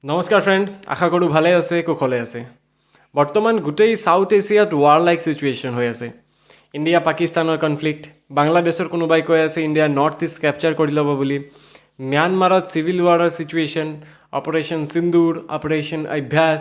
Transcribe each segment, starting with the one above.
নমস্কাৰ ফ্ৰেণ্ড, আশা কৰোঁ ভালে আছে, কুশলে আছে। বৰ্তমান গোটেই ছাউথ এছিয়াত ৱাৰ লাইক চিটুৱেশ্যন হৈ আছে। ইণ্ডিয়া পাকিস্তানৰ কনফ্লিক্ট, বাংলাদেশৰ কোনোবাই কৈ আছে ইণ্ডিয়া নৰ্থ ইষ্ট কেপচাৰ কৰি ল'ব বুলি, ম্যানমাৰত চিভিল ৱাৰৰ চিটুৱেশ্যন, অপাৰেশ্যন সিন্দুৰ, অপাৰেশ্যন অভ্যাস,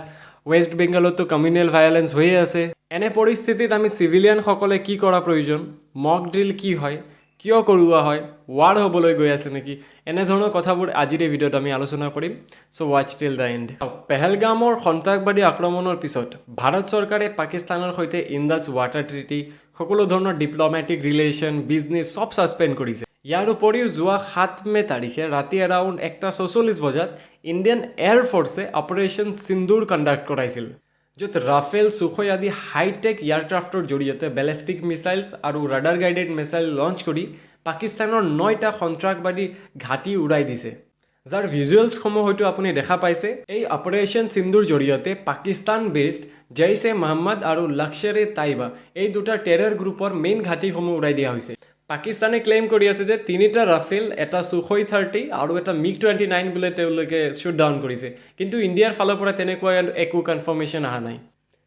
ৱেষ্ট বেংগলতো কমিউনেল ভায়লেঞ্চ হৈয়ে আছে। এনে পৰিস্থিতিত আমি চিভিলিয়ানসকলে কি কৰা প্ৰয়োজন, মক ড্ৰিল কি হয়, কিয় কৰোৱা হয়, ৱাৰ হ'বলৈ গৈ আছে নেকি, এনেধৰণৰ কথাবোৰ আজিৰ এই ভিডিঅ'ত আমি আলোচনা কৰিম। চ' ৱাচ টিল দ্য এণ্ড। পেহেলগামৰ সন্ত্ৰাসবাদী আক্ৰমণৰ পিছত ভাৰত চৰকাৰে পাকিস্তানৰ সৈতে ইণ্ডাছ ৱাটাৰ ট্ৰিটি, সকলো ধৰণৰ ডিপ্ল'মেটিক ৰিলেশ্যন, বিজনেছ চব ছাছপেণ্ড কৰিছে। ইয়াৰ উপৰিও যোৱা 7 মে তাৰিখে ৰাতি এৰাউণ্ড 1:44 বজাত ইণ্ডিয়ান এয়াৰফ'ৰ্চে অপাৰেশ্যন সিন্দুৰ কণ্ডাক্ট কৰাইছিল, য'ত ৰাফেল, সুখoi আদি হাইটেক এয়াৰক্ৰাফ্টৰ জৰিয়তে বেলেষ্টিক মিছাইলছ আৰু ৰাডাৰ গাইডেড মিছাইল লঞ্চ কৰি পাকিস্তানৰ 9টা সন্ত্ৰাসবাদী ঘাটি উৰাই দিছে, যাৰ ভিজুৱেলছসমূহ হয়তো আপুনি দেখা পাইছে। এই অপাৰেশ্যন সিন্দুৰ জৰিয়তে পাকিস্তান বেছড জৈশ এ মহম্মদ আৰু লস্কৰ-এ তাইবা এই দুটা টেৰৰ গ্ৰুপৰ মেইন ঘাটিসমূহ উৰাই দিয়া হৈছে। পাকিস্তানে ক্লেইম কৰি আছে যে 3টা ৰাফেল, এটা সুখoi 30 আৰু এটা MiG-29 বোলে তেওঁলোকে শ্বুট ডাউন কৰিছে, কিন্তু ইণ্ডিয়াৰ ফালৰ পৰা তেনেকুৱা একো কনফাৰ্মেশ্যন অহা নাই।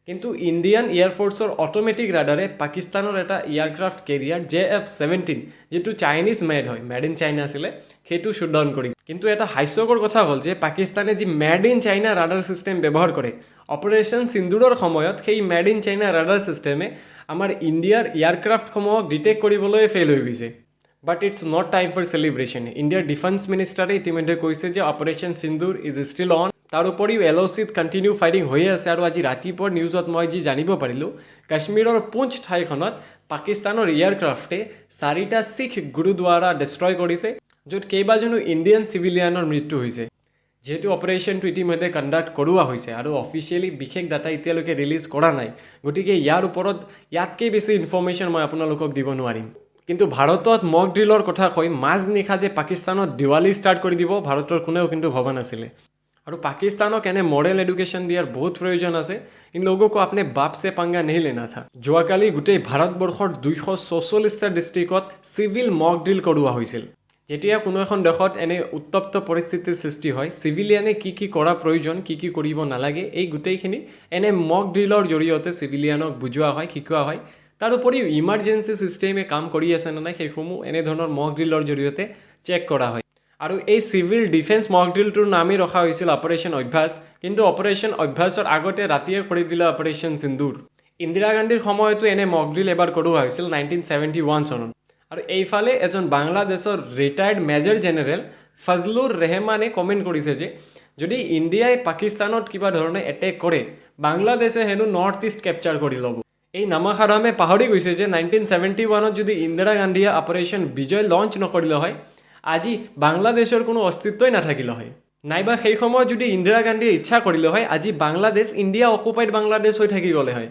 কিন্তু ইণ্ডিয়ান এয়াৰফ'ৰ্চৰ অট'মেটিক ৰাডাৰে পাকিস্তানৰ এটা এয়াৰক্ৰাফ্ট কেৰিয়াৰ JF-17, যিটো চাইনিজ মেড হয়, মেড ইন চাইনা আছিলে, সেইটো শ্বুট ডাউন কৰিছে। কিন্তু এটা হাস্যকৰ কথা হ'ল যে পাকিস্তানে যি made in China radar system ব্যৱহাৰ কৰে, অপাৰেশ্যন সিন্দুৰৰ সময়ত সেই মেড ইন চাইনা ৰাডাৰ ছিষ্টেমে আমাৰ ইণ্ডিয়াৰ এয়াৰক্ৰাফ্টসমূহক ডিটেক্ট কৰিবলৈ ফেইল হৈ গৈছে। But it's not time for celebration. ইণ্ডিয়াৰ ডিফেন্স মিনিষ্টাৰে ইতিমধ্যে কৈছে যে operation Sindoor is still on. তাৰ উপৰিও LOCত কণ্টিনিউ ফাইটিং হৈয়ে আছে। আৰু আজি ৰাতিপুৱাৰ নিউজত মই যি জানিব পাৰিলোঁ, কাশ্মীৰৰ পুঞ্চ ঠাইখনত পাকিস্তানৰ এয়াৰক্ৰাফ্টে 4টা শিখ গুৰুদ্বাৰা ডিষ্ট্ৰয় কৰিছে, য'ত কেইবাজনো ইণ্ডিয়ান চিভিলিয়ানৰ মৃত্যু হৈছে। যিহেতু অপাৰেশ্যনটো ইতিমধ্যে কণ্ডাক্ট কৰোৱা হৈছে আৰু অফিচিয়েলি বিশেষ ডাটা এতিয়ালৈকে ৰিলিজ কৰা নাই, গতিকে ইয়াৰ ওপৰত ইয়াতকৈ বেছি ইনফৰ্মেশ্যন মই আপোনালোকক দিব নোৱাৰিম। কিন্তু ভাৰতত মক ড্ৰিলৰ কথা কৈ মাজনিশা যে পাকিস্তানত দিৱালী ষ্টাৰ্ট কৰি দিব, ভাৰতৰ কোনেও কিন্তু ভবা নাছিলে। আৰু পাকিস্তানক এনে মৰেল এডুকেশ্যন দিয়াৰ বহুত প্ৰয়োজন আছে। इन लोगों को अपने बाप से पंगा नहीं लेना था। যোৱাকালি গোটেই ভাৰতবৰ্ষৰ 244টা ডিষ্ট্ৰিক্টত চিভিল মক ড্ৰিল কৰোৱা হৈছিল। যেতিয়া কোনো এখন দেশত এনে উত্তপ্ত পৰিস্থিতিৰ সৃষ্টি হয়, চিভিলিয়ানে কি কি কৰা প্ৰয়োজন, কি কি কৰিব নালাগে, এই গোটেইখিনি এনে মক ড্ৰিলৰ জৰিয়তে চিভিলিয়ানক বুজোৱা হয়, শিকোৱা হয়। তাৰ উপৰিও ইমাৰ্জেঞ্চি ছিষ্টেমে কাম কৰি আছে নে নাই, সেইসমূহ এনেধৰণৰ মক ড্ৰিলৰ জৰিয়তে চেক কৰা হয়। আৰু এই চিভিল ডিফেন্স মক ড্ৰিলটোৰ নামেই ৰখা হৈছিল অপাৰেশ্যন অভ্যাস, কিন্তু অপাৰেশ্যন অভ্যাসৰ আগতে ৰাতিয়ে কৰি দিলে অপাৰেশ্যন সিন্দুৰ। ইন্দিৰা গান্ধীৰ সময়তো এনে মক ড্ৰিল এবাৰ কৰোৱা হৈছিল 1971 চনত। আৰু এইফালে এজন বাংলাদেশৰ ৰিটায়াৰ্ড মেজৰ জেনেৰেল ফজলুৰ ৰেহমানে কমেণ্ট কৰিছে যে যদি ইণ্ডিয়াই পাকিস্তানত কিবা ধৰণে এটেক কৰে, বাংলাদেশে হেনো নৰ্থ ইষ্ট কেপচাৰ কৰি ল'ব। এই নামাজ হাৰামে পাহৰি গৈছে যে 1971ত যদি ইন্দিৰা গান্ধীয়ে অপাৰেশ্যন বিজয় লঞ্চ নকৰিলে হয়, আজি বাংলাদেশৰ কোনো অস্তিত্বই নাথাকিলে হয়। নাইবা সেই সময়ত যদি ইন্দিৰা গান্ধীয়ে ইচ্ছা কৰিলে হয়, আজি বাংলাদেশ ইণ্ডিয়া অকুপাইড বাংলাদেশ হৈ থাকি গ'লে হয়।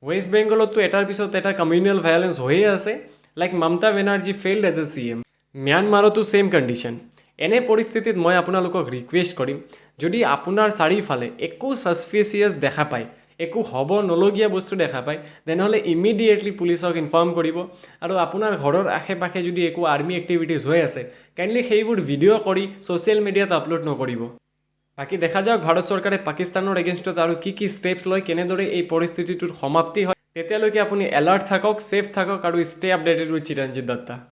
ৱেষ্ট বেংগলতো এটাৰ পিছত এটা কমিউনেল ভায়লেঞ্চ হৈয়ে আছে, like Mamata Banerjee failed as a CM। ম্যানমাৰতো ছেইম কণ্ডিশ্যন। এনে পৰিস্থিতিত মই আপোনালোকক ৰিকুৱেষ্ট কৰিম, যদি আপোনাৰ চাৰিওফালে একো ছাছপিচিয়াছ দেখা পায়, একো হ'ব নলগীয়া বস্তু দেখা পায়, তেনেহ'লে ইমিডিয়েটলি পুলিচক ইনফৰ্ম কৰিব। আৰু আপোনাৰ ঘৰৰ আশে পাশে যদি একো আৰ্মি এক্টিভিটিজ হৈ আছে, কাইণ্ডলি সেইবোৰ ভিডিঅ' কৰি ছ'চিয়েল মিডিয়াত আপলোড নকৰিব। বাকী দেখা যাওক ভাৰত চৰকাৰে পাকিস্তানৰ এগেইনষ্টত আৰু কি কি ষ্টেপছ লয়, কেনেদৰে এই পৰিস্থিতিটোৰ সমাপ্তি হয়। তেতিয়ালৈকে আপুনি এলাৰ্ট থাকক, ছেফ থাকক আৰু stay updated with Chiranjit Datta.